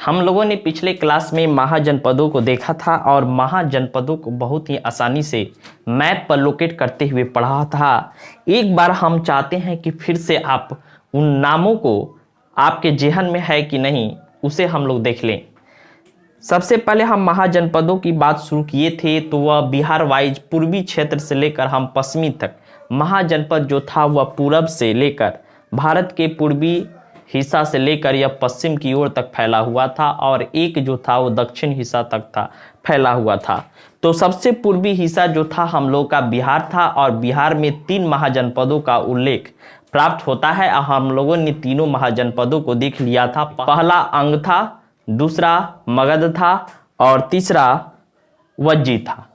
हम लोगों ने पिछले क्लास में महाजनपदों को देखा था और महाजनपदों को बहुत ही आसानी से मैप पर लोकेट करते हुए पढ़ा था। एक बार हम चाहते हैं कि फिर से आप उन नामों को आपके जेहन में है कि नहीं उसे हम लोग देख लें। सबसे पहले हम महाजनपदों की बात शुरू किए थे तो वह बिहार वाइज पूर्वी क्षेत्र से लेकर हम पश्चिमी तक। महाजनपद जो था वह पूरब से लेकर भारत के पूर्वी हिस्सा से लेकर यह पश्चिम की ओर तक फैला हुआ था और एक जो था वो दक्षिण हिस्सा तक था फैला हुआ था। तो सबसे पूर्वी हिस्सा जो था हम लोग का बिहार था और बिहार में 3 महाजनपदों का उल्लेख प्राप्त होता है। हम लोगों ने तीनों महाजनपदों को देख लिया था। पहला अंग था, दूसरा मगध था और तीसरा वज्जी था।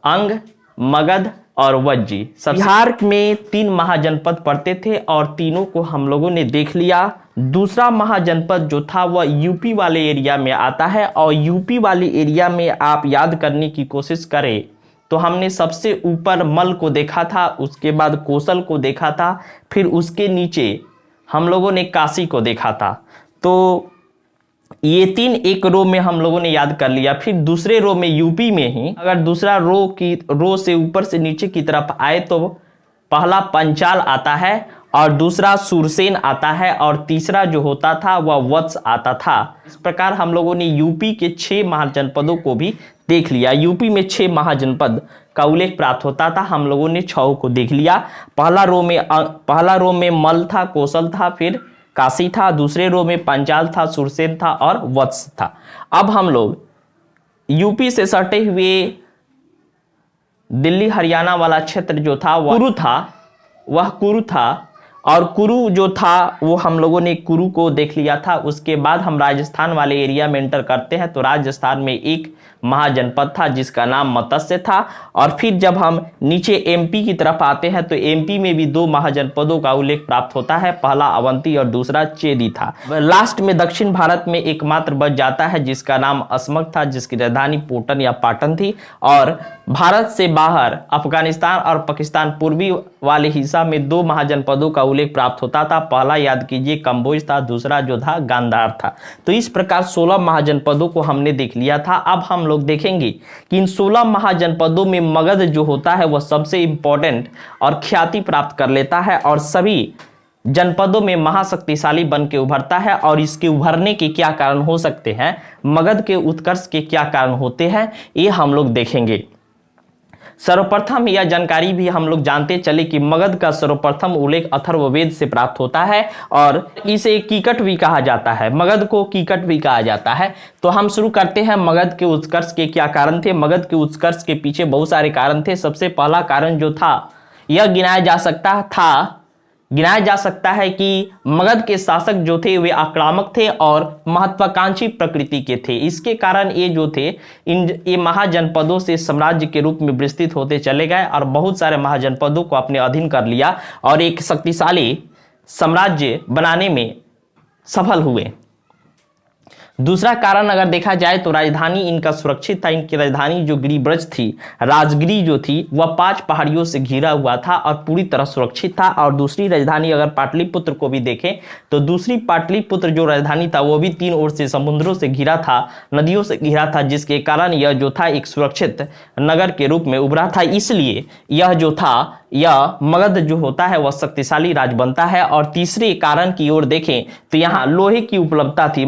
अंग, मगध और वज्जी। बिहार में 3 महाजनपद पड़ते थे और तीनों को हम लोगों ने देख लिया। दूसरा महाजनपद जो था वह यूपी वाले एरिया में आता है और यूपी वाले एरिया में आप याद करने की कोशिश करें तो हमने सबसे ऊपर मल को देखा था, उसके बाद कोसल को देखा था, फिर उसके नीचे हम लोगों ने काशी को देखा था। तो ये 3 एक रो में हम लोगों ने याद कर लिया। फिर दूसरे रो में यूपी में ही अगर दूसरा रो से ऊपर से नीचे की तरफ आए तो पहला पंचाल आता है और दूसरा सुरसेन आता है और तीसरा जो होता था वह वत्स आता था। इस प्रकार हम लोगों ने यूपी के 6 महाजनपदों को भी देख लिया। यूपी में 6 महाजनपद का उल्लेख प्राप्त होता था, हम लोगों ने 6 को देख लिया। पहला रो में मल था, कोसल था, फिर काशी था, दूसरे रो में पंचाल था, सुरसेन था और वत्स था। अब हम लोग यूपी से सटे हुए दिल्ली हरियाणा वाला क्षेत्र जो था वह कुरु था और कुरु जो था वो हम लोगों ने कुरु को देख लिया था। उसके बाद हम राजस्थान वाले एरिया में एंटर करते हैं तो राजस्थान में एक महाजनपद था जिसका नाम मत्स्य था। और फिर जब हम नीचे एमपी की तरफ आते हैं तो एमपी में भी 2 महाजनपदों का उल्लेख प्राप्त होता है, पहला अवंती और दूसरा चेदी था। लास्ट में दक्षिण भारत में एकमात्र बच जाता है जिसका नाम असमक था, जिसकी राजधानी पोटन या पाटन थी। और भारत से बाहर अफगानिस्तान और पाकिस्तान पूर्वी वाले हिस्सा में 2 महाजनपदों का उल्लेख प्राप्त होता था, पहला याद कीजिए कंबोज था, दूसरा जो था गांधार था। तो इस प्रकार 16 महाजनपदों को हमने देख लिया था। अब हम लोग देखेंगे कि इन 16 महाजनपदों में मगध जो होता है वह सबसे इंपॉर्टेंट और ख्याति प्राप्त कर लेता है और सभी जनपदों में महाशक्तिशाली बन के उभरता है। और इसके उभरने के क्या कारण हो सकते हैं, मगध के उत्कर्ष के क्या कारण होते हैं, ये हम लोग देखेंगे। सर्वप्रथम यह जानकारी भी हम लोग जानते चले कि मगध का सर्वप्रथम उल्लेख अथर्ववेद से प्राप्त होता है और इसे कीकट भी कहा जाता है, मगध को कीकट भी कहा जाता है। तो हम शुरू करते हैं मगध के उत्कर्ष के क्या कारण थे। मगध के उत्कर्ष के पीछे बहुत सारे कारण थे। सबसे पहला कारण जो था यह गिनाया जा सकता है कि मगध के शासक जो थे वे आक्रामक थे और महत्वाकांक्षी प्रकृति के थे। इसके कारण ये जो थे ये महाजनपदों से साम्राज्य के रूप में विस्तृत होते चले गए और बहुत सारे महाजनपदों को अपने अधीन कर लिया और एक शक्तिशाली साम्राज्य बनाने में सफल हुए। दूसरा कारण अगर देखा जाए तो राजधानी इनका सुरक्षित था। इनकी राजधानी जो गिरिब्रज थी, राजगिरी जो थी, वह 5 पहाड़ियों से घिरा हुआ था और पूरी तरह सुरक्षित था। और दूसरी राजधानी अगर पाटलिपुत्र को भी देखें तो दूसरी पाटलिपुत्र जो राजधानी था वो भी 3 ओर से समुद्रों से घिरा था, नदियों से घिरा था, जिसके कारण यह जो था एक सुरक्षित नगर के रूप में उभरा था। इसलिए यह मगध जो होता है वह शक्तिशाली राज बनता है। और तीसरे कारण की ओर देखें तो यहाँ लोहे की उपलब्धता थी।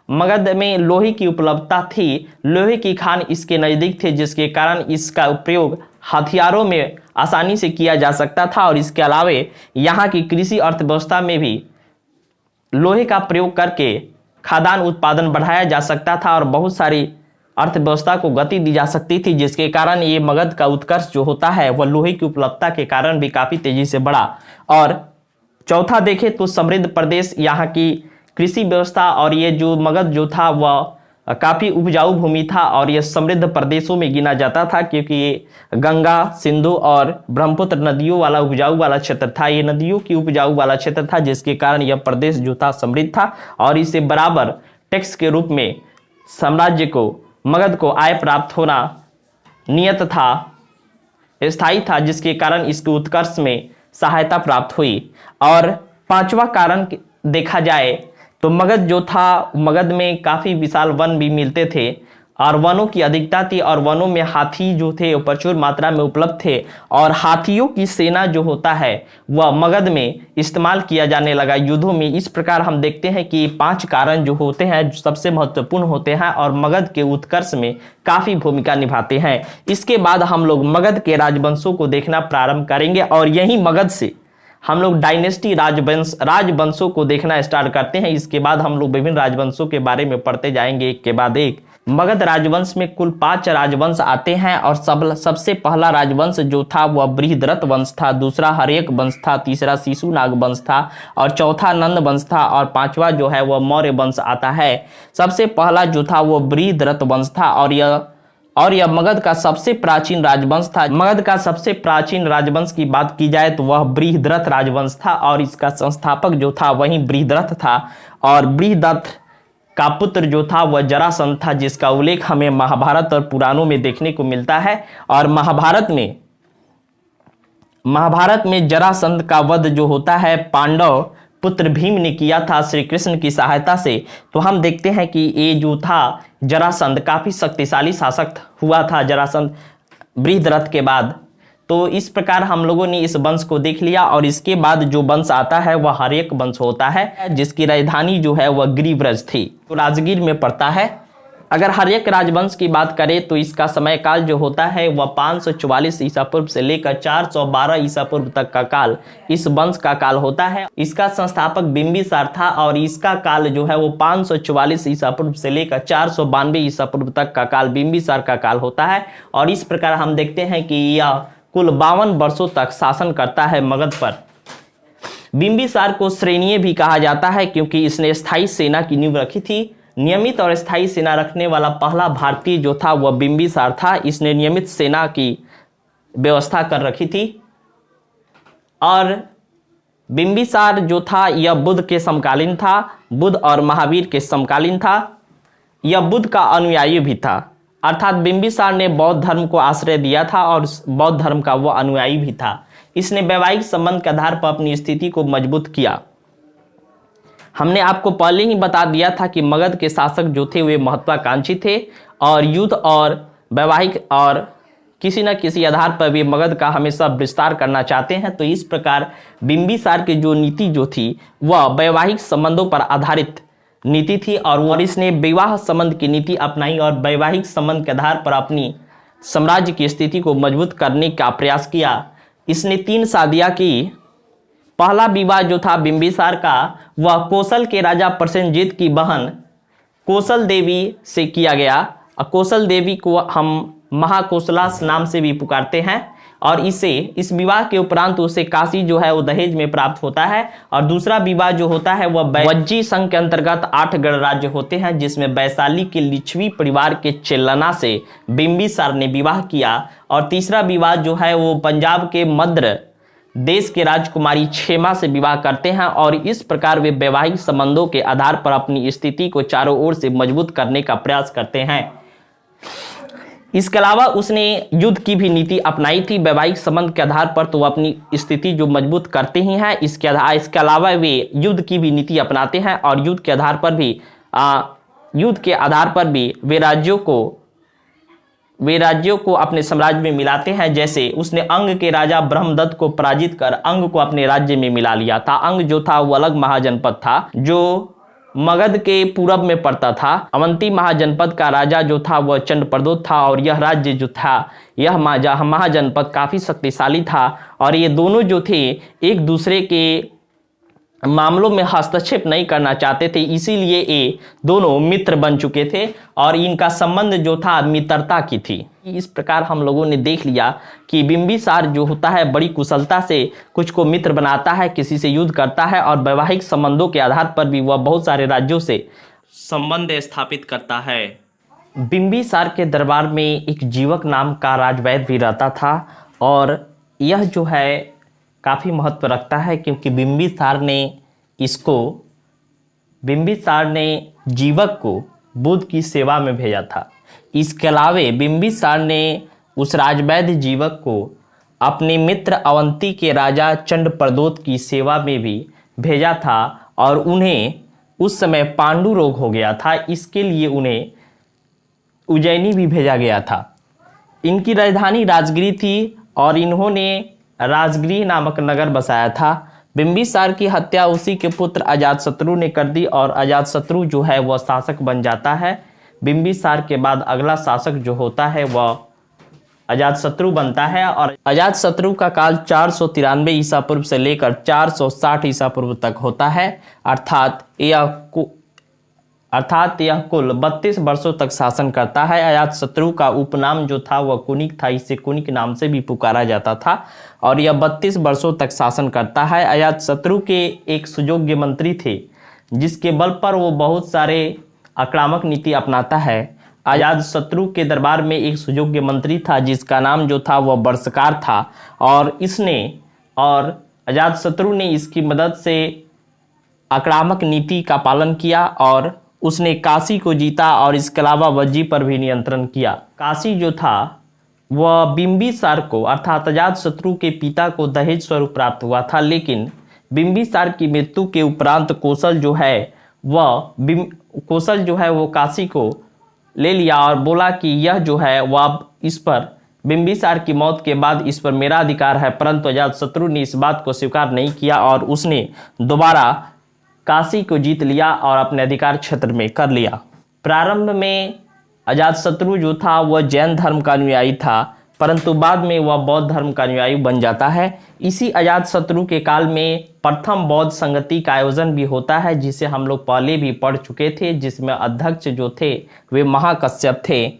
मगध में लोहे की उपलब्धता थी, लोहे की खान इसके नजदीक थे, जिसके कारण इसका प्रयोग हथियारों में आसानी से किया जा सकता था। और इसके अलावे यहाँ की कृषि अर्थव्यवस्था में भी लोहे का प्रयोग करके खाद्यान्न उत्पादन बढ़ाया जा सकता था और बहुत सारी अर्थव्यवस्था को गति दी जा सकती थी, जिसके कारण ये मगध का उत्कर्ष जो होता है वह लोहे की उपलब्धता के कारण भी काफी तेजी से बढ़ा। और चौथा देखें तो समृद्ध प्रदेश, यहाँ की कृषि व्यवस्था और ये जो मगध जो था वह काफी उपजाऊ भूमि था और यह समृद्ध प्रदेशों में गिना जाता था क्योंकि ये गंगा, सिंधु और ब्रह्मपुत्र नदियों वाला उपजाऊ वाला क्षेत्र था। ये नदियों की उपजाऊ वाला क्षेत्र था, जिसके कारण यह प्रदेश जो था समृद्ध था और इसे बराबर टैक्स के रूप में साम्राज्य को, मगध को आय प्राप्त होना नियत था, स्थायी था, जिसके कारण इसके उत्कर्ष में सहायता प्राप्त हुई। और 5वां कारण देखा जाए तो मगध जो था, मगध में काफ़ी विशाल वन भी मिलते थे और वनों की अधिकता थी और वनों में हाथी जो थे वो प्रचुर मात्रा में उपलब्ध थे और हाथियों की सेना जो होता है वह मगध में इस्तेमाल किया जाने लगा युद्धों में। इस प्रकार हम देखते हैं कि 5 कारण जो होते हैं जो सबसे महत्वपूर्ण होते हैं और मगध के उत्कर्ष में काफ़ी भूमिका निभाते हैं। इसके बाद हम लोग मगध के राजवंशों को देखना प्रारंभ करेंगे और यही मगध से हम लोग डायनेस्टी राजवंशों को देखना स्टार्ट करते हैं। इसके बाद हम लोग विभिन्न राजवंशों के बारे में पढ़ते जाएंगे एक के बाद एक। मगध राजवंश में कुल 5 राजवंश आते हैं और सबसे पहला राजवंश जो था वह बृहद्रथ वंश था, दूसरा हर्यक वंश था, तीसरा शिशुनाग वंश था और चौथा नंद वंश था और 5वां जो है वह मौर्य वंश आता है। सबसे पहला जो था वह बृहद्रथ वंश था और यह मगध का सबसे प्राचीन राजवंश था। मगध का सबसे प्राचीन राजवंश की बात की जाए तो वह बृहद्रथ राजवंश था और इसका संस्थापक जो था वही बृहद्रथ था और बृहद्रथ का पुत्र जो था वह जरासंध था, जिसका उल्लेख हमें महाभारत और पुराणों में देखने को मिलता है। और महाभारत में जरासंध का वध जो होता है पांडव पुत्र भीम ने किया था श्री कृष्ण की सहायता से। तो हम देखते हैं कि ये जो था जरासंध काफी शक्तिशाली शासक हुआ था जरासंध बृहद्रथ के बाद। तो इस प्रकार हम लोगों ने इस वंश को देख लिया और इसके बाद जो वंश आता है वह हर्यक वंश होता है, जिसकी राजधानी जो है वह गिरिव्रज थी, तो राजगीर में पड़ता है। अगर हर्यक राजवंश की बात करें तो इसका समय काल जो होता है वह 544 ईसा पूर्व से लेकर 412 ईसा पूर्व तक का काल इस वंश का काल होता है। इसका संस्थापक बिंबिसार था और इसका काल जो है वो 544 ईसा पूर्व से लेकर 492 ईसा पूर्व तक का काल बिंबिसार का काल होता है। और इस प्रकार हम देखते हैं कि यह कुल 52 वर्षों तक शासन करता है मगध पर। बिंबिसार को श्रेणीय भी कहा जाता है क्योंकि इसने स्थायी सेना की नींव रखी थी। नियमित और स्थायी सेना रखने वाला पहला भारतीय जो था वह बिंबिसार था। इसने नियमित सेना की व्यवस्था कर रखी थी और बिंबिसार जो था यह बुद्ध के समकालीन था, बुद्ध और महावीर के समकालीन था। यह बुद्ध का अनुयायी भी था, अर्थात बिंबिसार ने बौद्ध धर्म को आश्रय दिया था और बौद्ध धर्म का वह अनुयायी भी था। इसने वैवाहिक संबंध के आधार पर अपनी स्थिति को मजबूत किया। हमने आपको पहले ही बता दिया था कि मगध के शासक जो थे वे महत्वाकांक्षी थे और युद्ध और वैवाहिक और किसी न किसी आधार पर वे मगध का हमेशा विस्तार करना चाहते हैं। तो इस प्रकार बिंबिसार की जो नीति जो थी वह वैवाहिक संबंधों पर आधारित नीति थी और इसने विवाह संबंध की नीति अपनाई और वैवाहिक संबंध के आधार पर अपनी साम्राज्य की स्थिति को मजबूत करने का प्रयास किया। इसने 3 शादियां की। पहला विवाह जो था बिंबिसार का वह कौशल के राजा प्रसेनजीत की बहन कौशल देवी से किया गया। कौशल देवी को हम महाकौशला नाम से भी पुकारते हैं और इस विवाह के उपरांत उसे काशी जो है वो दहेज में प्राप्त होता है। और दूसरा विवाह जो होता है वह वज्जी संघ के अंतर्गत 8 गणराज्य होते हैं, जिसमें वैशाली के लिच्छवी परिवार के चेल्लना से बिंबिसार ने विवाह किया। और तीसरा विवाह जो है वो पंजाब के मद्र देश के राजकुमारी क्षेमा से विवाह करते हैं और इस प्रकार वे वैवाहिक संबंधों के आधार पर अपनी स्थिति को चारों ओर से मजबूत करने का प्रयास करते हैं। इसके अलावा उसने युद्ध की भी नीति अपनाई थी वैवाहिक संबंध के आधार पर, तो अपनी स्थिति जो मजबूत करते ही हैं। इसके अलावा वे युद्ध की भी नीति अपनाते हैं और युद्ध के आधार पर भी वे राज्यों को अपने साम्राज्य में मिलाते हैं। जैसे उसने अंग के राजा ब्रह्मदत्त को पराजित कर अंग को अपने राज्य में मिला लिया था। अंग जो था वो अलग महाजनपद था जो मगध के पूरब में पड़ता था। अवंती महाजनपद का राजा जो था वह चंडप्रदोत था और यह राज्य जो था यह महाजनपद काफी शक्तिशाली था और ये दोनों जो थे एक दूसरे के मामलों में हस्तक्षेप नहीं करना चाहते थे, इसीलिए ये दोनों मित्र बन चुके थे और इनका संबंध जो था मित्रता की थी। इस प्रकार हम लोगों ने देख लिया कि बिंबिसार जो होता है बड़ी कुशलता से कुछ को मित्र बनाता है, किसी से युद्ध करता है और वैवाहिक संबंधों के आधार पर भी वह बहुत सारे राज्यों से संबंध स्थापित करता है। बिंबिसार के दरबार में एक जीवक नाम का राजवैद्य भी रहता था और यह जो है काफ़ी महत्व रखता है क्योंकि बिंबिसार ने जीवक को बुद्ध की सेवा में भेजा था। इसके अलावे बिंबिसार ने उस राजवैद्य जीवक को अपने मित्र अवंती के राजा चंडप्रदोत की सेवा में भी भेजा था और उन्हें उस समय पांडु रोग हो गया था, इसके लिए उन्हें उज्जैनी भी भेजा गया था। इनकी राजधानी राजगिरी थी और इन्होंने राजगिरी नामक नगर बसाया था। बिंबिसार की हत्या उसी के पुत्र अजातशत्रु ने कर दी और अजातशत्रु जो है वह शासक बन जाता है। बिंबिसार के बाद अगला शासक जो होता है वह अजातशत्रु बनता है और अजातशत्रु का काल 493 ईसा पूर्व से लेकर 460 ईसा पूर्व तक होता है। अर्थात यह कुल 32 वर्षों तक शासन करता है। अजातशत्रु का उपनाम जो था वह कुनिक था, इसे कुनिक नाम से भी पुकारा जाता था और यह 32 वर्षों तक शासन करता है। अजातशत्रु के एक सुयोग्य मंत्री थे जिसके बल पर वो बहुत सारे आक्रामक नीति अपनाता है। अजातशत्रु के दरबार में एक सुयोग्य मंत्री था जिसका नाम जो था वह वर्षकार था और अजातशत्रु ने इसकी मदद से आक्रामक नीति का पालन किया और उसने काशी को जीता और इसके अलावा वज्जी पर भी नियंत्रण किया। काशी जो था वह बिंबिसार को अर्थात अजातशत्रु के पिता को दहेज स्वरूप प्राप्त हुआ था, लेकिन बिंबिसार की मृत्यु के उपरांत कौशल जो है वो काशी को ले लिया और बोला कि यह जो है वह अब इस पर बिंबिसार की मौत के बाद इस पर मेरा अधिकार है। परंतु अजातशत्रु ने इस बात को स्वीकार नहीं किया और उसने दोबारा काशी को जीत लिया और अपने अधिकार क्षेत्र में कर लिया। प्रारंभ में अजातशत्रु जो था वह जैन धर्म का अनुयायी था, परंतु बाद में वह बौद्ध धर्म का अनुयायी बन जाता है। इसी अजातशत्रु के काल में प्रथम बौद्ध संगति का आयोजन भी होता है, जिसे हम लोग पहले भी पढ़ चुके थे, जिसमें अध्यक्ष जो थे वे महाकश्यप थे।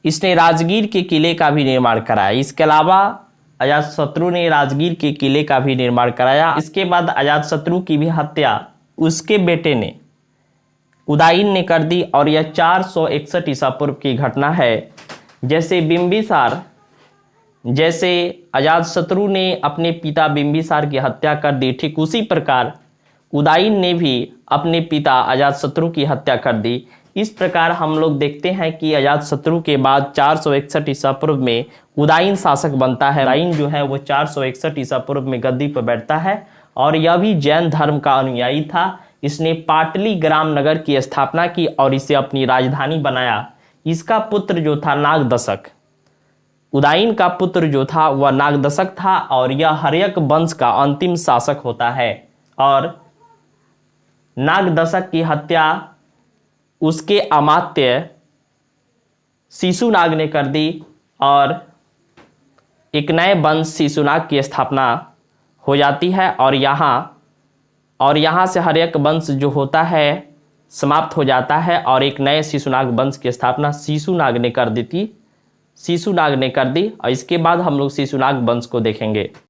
इसने राजगीर के किले का भी निर्माण कराया। इसके अलावा अजातशत्रु ने राजगीर के किले का भी निर्माण कराया। इसके बाद अजातशत्रु की भी हत्या उसके बेटे ने उदायन ने कर दी और यह 461 ईसा पूर्व की घटना है। जैसे अजातशत्रु ने अपने पिता बिंबिसार की हत्या कर दी, ठीक उसी प्रकार उदायन ने भी अपने पिता अजातशत्रु की हत्या कर दी। इस प्रकार हम लोग देखते हैं कि अजातशत्रु के बाद 461 ईसा पूर्व में उदायन शासक बनता है। उदायन जो है वो 461 ईसा पूर्व में गद्दी पर बैठता है और यह भी जैन धर्म का अनुयायी था। इसने पाटली ग्राम नगर की स्थापना की और इसे अपनी राजधानी बनाया। इसका पुत्र जो था नागदशक, उदायन का पुत्र जो था वह नागदशक था और यह हर्यक वंश का अंतिम शासक होता है और नागदशक की हत्या उसके अमात्य शिशुनाग ने कर दी और एक नए वंश शिशुनाग की स्थापना हो जाती है और यहाँ से हर्यक वंश जो होता है समाप्त हो जाता है और एक नए शिशुनाग वंश की स्थापना शिशुनाग ने कर दी और इसके बाद हम लोग शिशुनाग वंश को देखेंगे।